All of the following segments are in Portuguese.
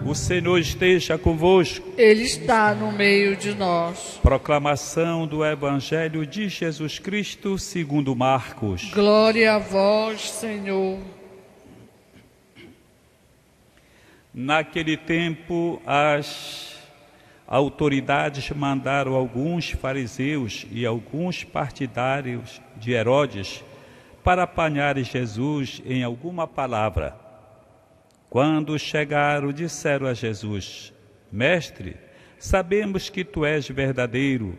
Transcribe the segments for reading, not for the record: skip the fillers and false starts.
O Senhor esteja convosco. Ele está no meio de nós. Proclamação do Evangelho de Jesus Cristo segundo Marcos. Glória a vós, Senhor. Naquele tempo, as autoridades mandaram alguns fariseus e alguns partidários de Herodes para apanharem Jesus em alguma palavra. Quando chegaram, disseram a Jesus: Mestre, sabemos que tu és verdadeiro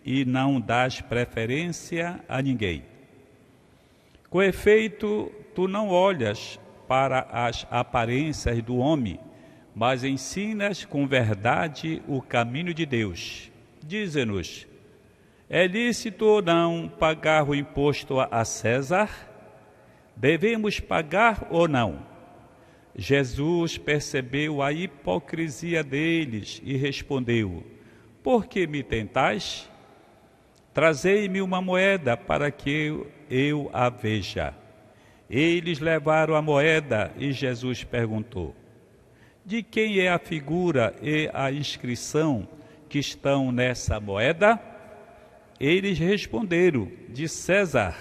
e não dás preferência a ninguém. Com efeito, tu não olhas para as aparências do homem, mas ensinas com verdade o caminho de Deus. Dize-nos, é lícito ou não pagar o imposto a César? Devemos pagar ou não? Jesus percebeu a hipocrisia deles e respondeu: Por que me tentais? Trazei-me uma moeda para que eu a veja. Eles levaram a moeda e Jesus perguntou: De quem é a figura e a inscrição que estão nessa moeda? Eles responderam: De César.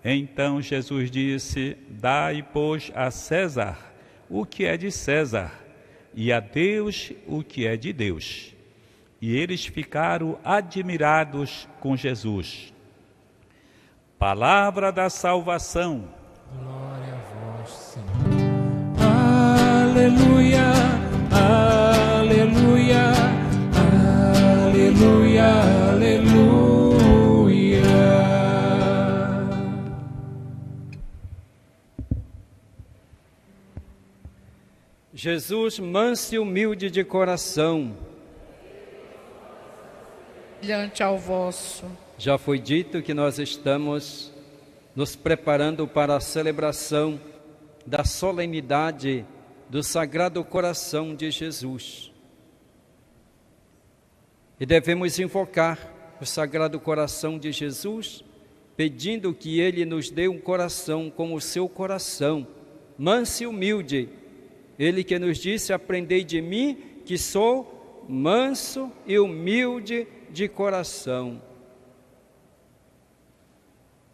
Então Jesus disse: Dai, pois, a César o que é de César, e a Deus o que é de Deus. E eles ficaram admirados com Jesus. Palavra da salvação. Glória a vós, Senhor. Aleluia, aleluia, aleluia, aleluia. Jesus, manso e humilde de coração. Diante ao vosso. Já foi dito que nós estamos nos preparando para a celebração da solenidade do Sagrado Coração de Jesus. E devemos invocar o Sagrado Coração de Jesus, pedindo que Ele nos dê um coração como o seu coração, manso e humilde. Ele que nos disse: aprendei de mim, que sou manso e humilde de coração.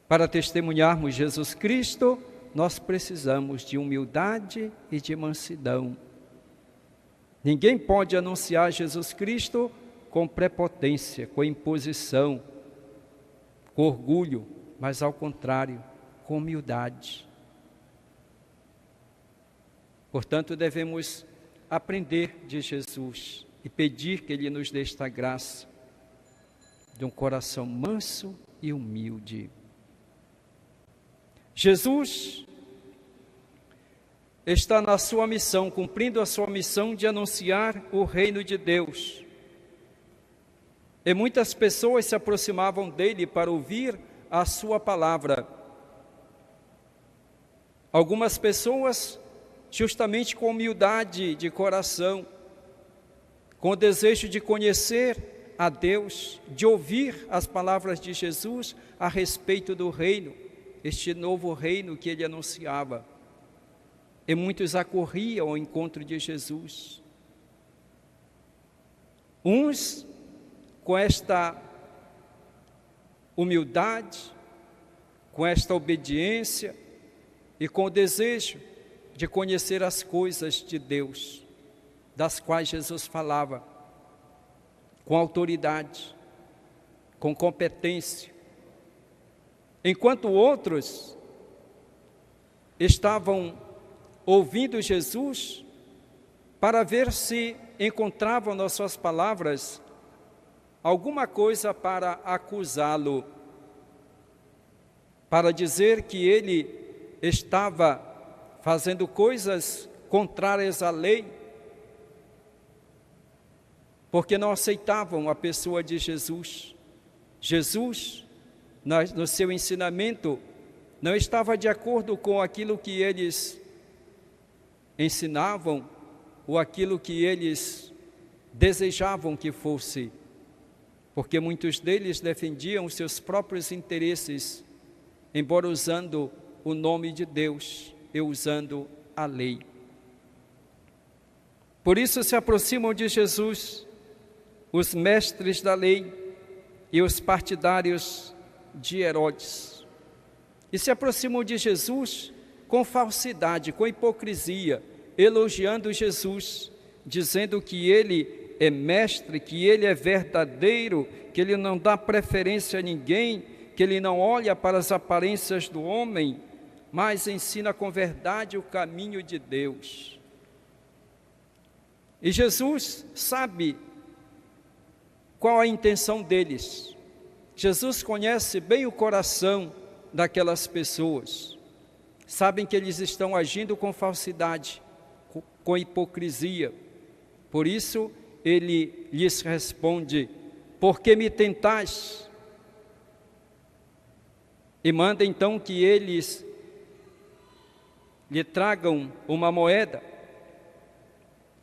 Para testemunharmos Jesus Cristo, nós precisamos de humildade e de mansidão. Ninguém pode anunciar Jesus Cristo com prepotência, com imposição, com orgulho, mas ao contrário, com humildade. Portanto, devemos aprender de Jesus e pedir que Ele nos dê esta graça de um coração manso e humilde. Jesus está na sua missão, cumprindo a sua missão de anunciar o reino de Deus. E muitas pessoas se aproximavam dele para ouvir a sua palavra. Algumas pessoas, justamente com humildade de coração, com o desejo de conhecer a Deus, de ouvir as palavras de Jesus a respeito do reino, este novo reino que ele anunciava. E muitos acorriam ao encontro de Jesus. Uns com esta humildade, com esta obediência e com o desejo de conhecer as coisas de Deus, das quais Jesus falava, com autoridade, com competência. Enquanto outros estavam ouvindo Jesus para ver se encontravam nas suas palavras alguma coisa para acusá-lo, para dizer que ele estava fazendo coisas contrárias à lei, porque não aceitavam a pessoa de Jesus. Jesus, no seu ensinamento, não estava de acordo com aquilo que eles ensinavam ou aquilo que eles desejavam que fosse, porque muitos deles defendiam os seus próprios interesses, embora usando o nome de Deus e usando a lei. Por isso se aproximam de Jesus os mestres da lei e os partidários de Herodes. E se aproximam de Jesus com falsidade, com hipocrisia, elogiando Jesus, dizendo que ele é mestre, que ele é verdadeiro, que ele não dá preferência a ninguém, que ele não olha para as aparências do homem, mas ensina com verdade o caminho de Deus. E Jesus sabe qual a intenção deles. Jesus conhece bem o coração daquelas pessoas. Sabem que eles estão agindo com falsidade, com hipocrisia. Por isso, ele lhes responde: por que me tentais? E manda então que eles lhe tragam uma moeda.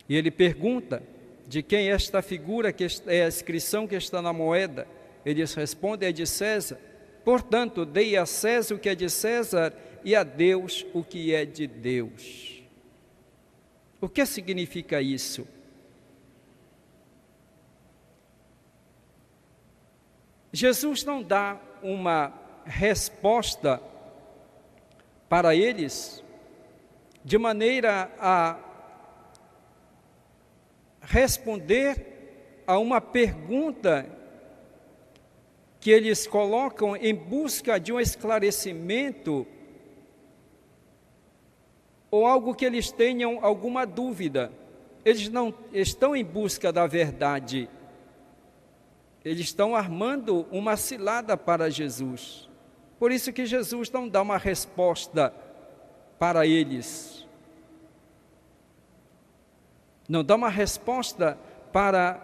E ele pergunta: de quem é esta figura, que é a inscrição que está na moeda? Eles respondem: é de César. Portanto, dei a César o que é de César e a Deus o que é de Deus. O que significa isso? Jesus não dá uma resposta para eles de maneira a responder a uma pergunta que eles colocam em busca de um esclarecimento ou algo que eles tenham alguma dúvida. Eles não estão em busca da verdade. Eles estão armando uma cilada para Jesus. Por isso que Jesus não dá uma resposta para eles. Não dá uma resposta para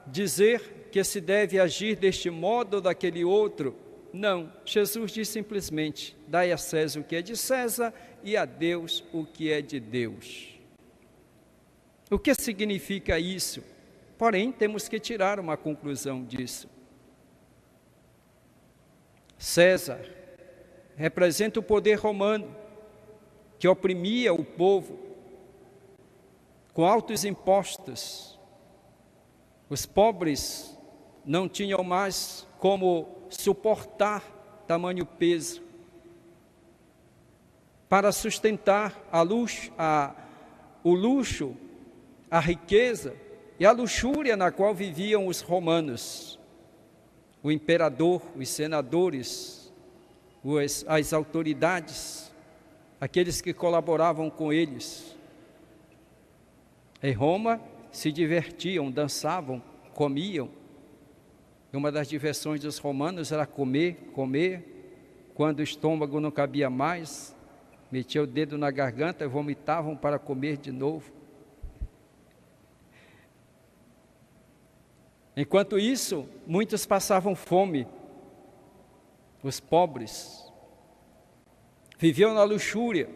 dizer que se deve agir deste modo ou daquele outro. Não, Jesus diz simplesmente: dai a César o que é de César e a Deus o que é de Deus. O que significa isso? Porém, temos que tirar uma conclusão disso. César representa o poder romano que oprimia o povo com altos impostos. Os pobres não tinham mais como suportar tamanho peso. Para sustentar o luxo, a riqueza e a luxúria na qual viviam os romanos, o imperador, os senadores, as autoridades, aqueles que colaboravam com eles. Em Roma se divertiam, dançavam, comiam. E uma das diversões dos romanos era comer. Quando o estômago não cabia mais, metia o dedo na garganta e vomitavam para comer de novo. Enquanto isso, muitos passavam fome. Os pobres viviam na luxúria.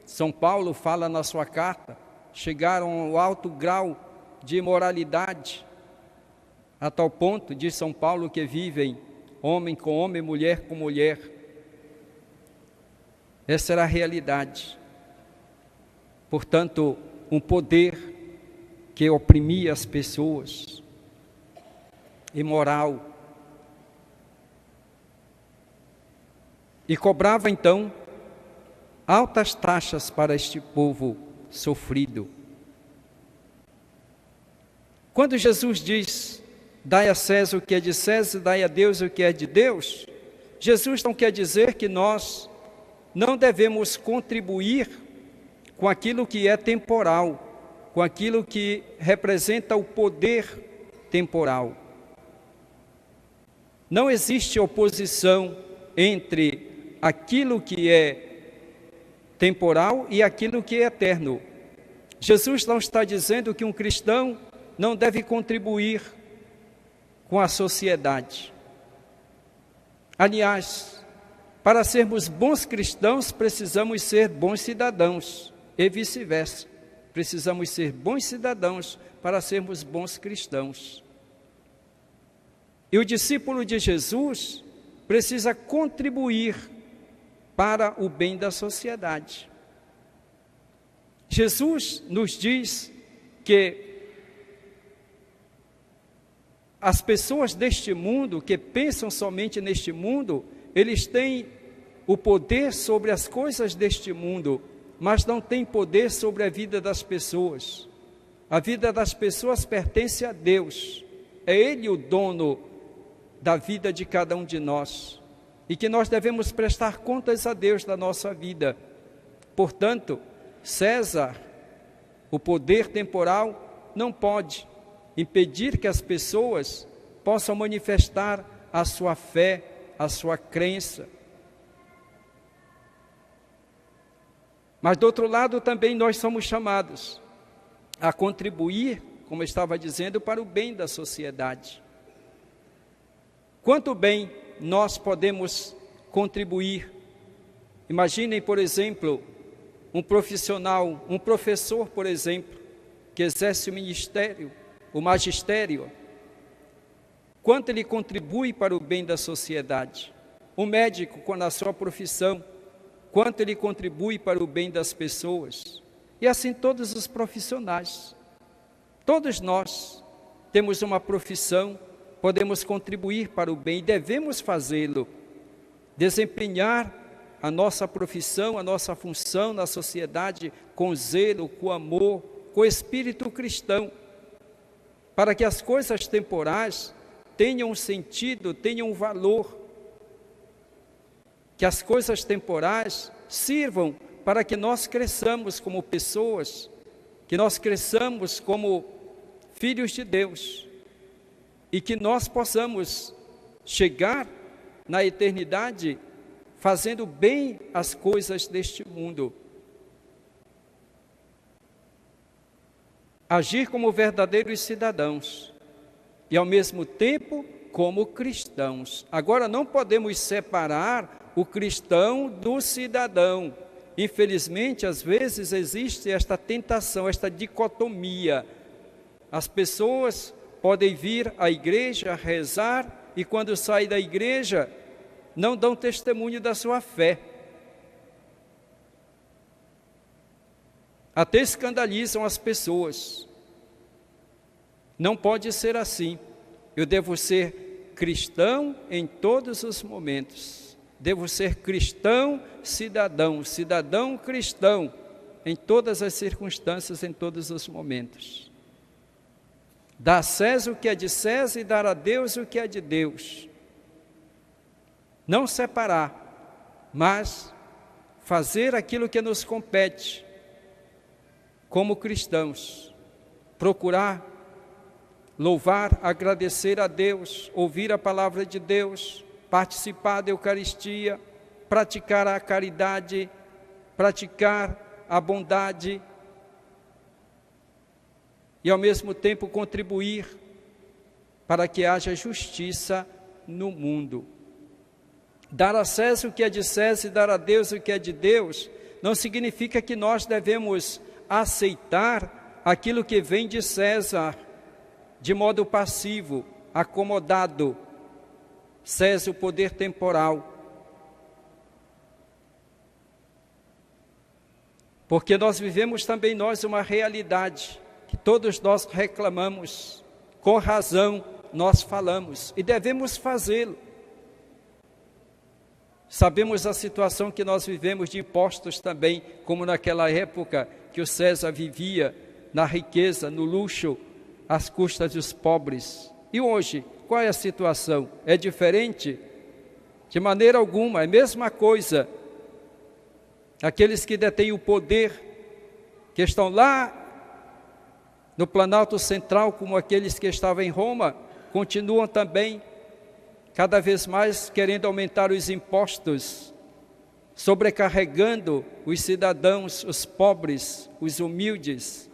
São Paulo fala na sua carta: chegaram ao alto grau de imoralidade, a tal ponto, diz São Paulo, que vivem homem com homem, mulher com mulher. Essa era a realidade. Portanto, um poder que oprimia as pessoas, imoral, e cobrava então altas taxas para este povo sofrido. Quando Jesus diz: dai a César o que é de César, dai a Deus o que é de Deus, Jesus não quer dizer que nós não devemos contribuir com aquilo que é temporal, com aquilo que representa o poder temporal. Não existe oposição entre aquilo que é temporal e aquilo que é eterno. Jesus não está dizendo que um cristão não deve contribuir com a sociedade. Aliás, para sermos bons cristãos, precisamos ser bons cidadãos, e vice-versa. Precisamos ser bons cidadãos para sermos bons cristãos. E o discípulo de Jesus precisa contribuir para o bem da sociedade. Jesus nos diz que as pessoas deste mundo, que pensam somente neste mundo, eles têm o poder sobre as coisas deste mundo, mas não têm poder sobre a vida das pessoas. A vida das pessoas pertence a Deus. É Ele o dono da vida de cada um de nós. E que nós devemos prestar contas a Deus da nossa vida. Portanto, César, o poder temporal, não pode impedir que as pessoas possam manifestar a sua fé, a sua crença. Mas do outro lado também nós somos chamados a contribuir, como eu estava dizendo, para o bem da sociedade. Quanto bem nós podemos contribuir? Imaginem, por exemplo, um profissional, um professor, por exemplo, que exerce o ministério, o magistério. Quanto ele contribui para o bem da sociedade? O médico, com a sua profissão, quanto ele contribui para o bem das pessoas? E assim todos os profissionais. Todos nós temos uma profissão, podemos contribuir para o bem e devemos fazê-lo. Desempenhar a nossa profissão, a nossa função na sociedade com zelo, com amor, com espírito cristão, para que as coisas temporais tenham um sentido, tenham um valor, que as coisas temporais sirvam para que nós cresçamos como pessoas, que nós cresçamos como filhos de Deus, e que nós possamos chegar na eternidade fazendo bem as coisas deste mundo. Agir como verdadeiros cidadãos e ao mesmo tempo como cristãos. Agora não podemos separar o cristão do cidadão. Infelizmente, às vezes existe esta tentação, esta dicotomia. As pessoas podem vir à igreja, rezar, e quando saem da igreja, não dão testemunho da sua fé. Até escandalizam as pessoas. Não pode ser assim. Eu devo ser cristão em todos os momentos. Devo ser cristão cidadão, cidadão cristão, em todas as circunstâncias, em todos os momentos. Dar a César o que é de César e dar a Deus o que é de Deus. Não separar, mas fazer aquilo que nos compete, como cristãos. Procurar louvar, agradecer a Deus, ouvir a palavra de Deus, participar da Eucaristia, praticar a caridade, praticar a bondade e ao mesmo tempo contribuir para que haja justiça no mundo. Dar a César o que é de César e dar a Deus o que é de Deus não significa que nós devemos aceitar aquilo que vem de César de modo passivo, acomodado. César, o poder temporal. Porque nós vivemos também nós uma realidade que todos nós reclamamos, com razão nós falamos e devemos fazê-lo. Sabemos a situação que nós vivemos de impostos também, como naquela época que o César vivia na riqueza, no luxo, às custas dos pobres. E hoje, qual é a situação? É diferente? De maneira alguma, é a mesma coisa. Aqueles que detêm o poder, que estão lá no Planalto Central, como aqueles que estavam em Roma, continuam também cada vez mais querendo aumentar os impostos, sobrecarregando os cidadãos, os pobres, os humildes,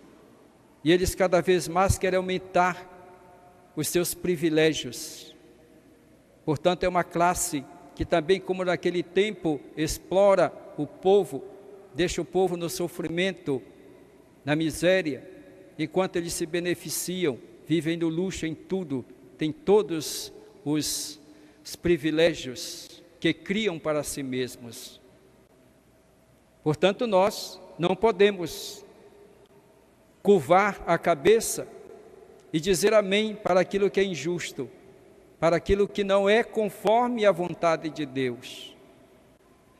e eles cada vez mais querem aumentar os seus privilégios. Portanto, é uma classe que também, como naquele tempo, explora o povo, deixa o povo no sofrimento, na miséria, enquanto eles se beneficiam, vivem no luxo em tudo, têm todos os privilégios que criam para si mesmos. Portanto, nós não podemos curvar a cabeça e dizer amém para aquilo que é injusto, para aquilo que não é conforme a vontade de Deus.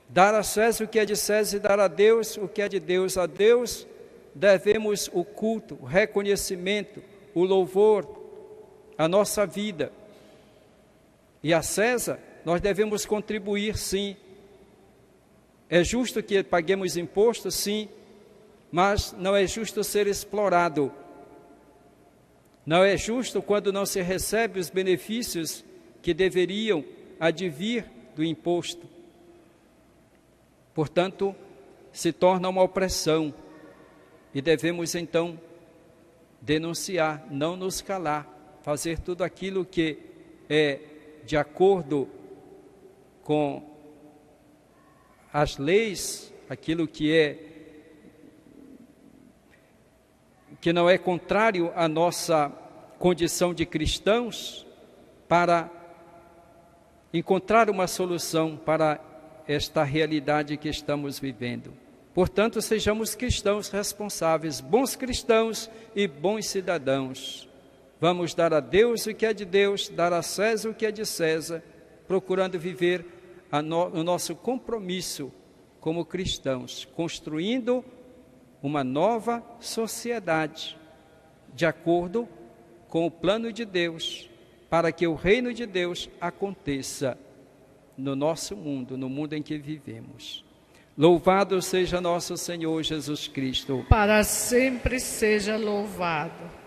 Dar a César o que é de César e dar a Deus o que é de Deus. A Deus devemos o culto, o reconhecimento, o louvor, a nossa vida. E a César nós devemos contribuir, sim. É justo que paguemos imposto, sim, mas não é justo ser explorado. Não é justo quando não se recebe os benefícios que deveriam advir do imposto. Portanto, se torna uma opressão e devemos então denunciar, não nos calar, fazer tudo aquilo que é de acordo com as leis, aquilo que não é contrário à nossa condição de cristãos, para encontrar uma solução para esta realidade que estamos vivendo. Portanto, sejamos cristãos responsáveis, bons cristãos e bons cidadãos. Vamos dar a Deus o que é de Deus, dar a César o que é de César, procurando viver o nosso compromisso como cristãos, construindo uma nova sociedade, de acordo com o plano de Deus, para que o reino de Deus aconteça no nosso mundo, no mundo em que vivemos. Louvado seja nosso Senhor Jesus Cristo. Para sempre seja louvado.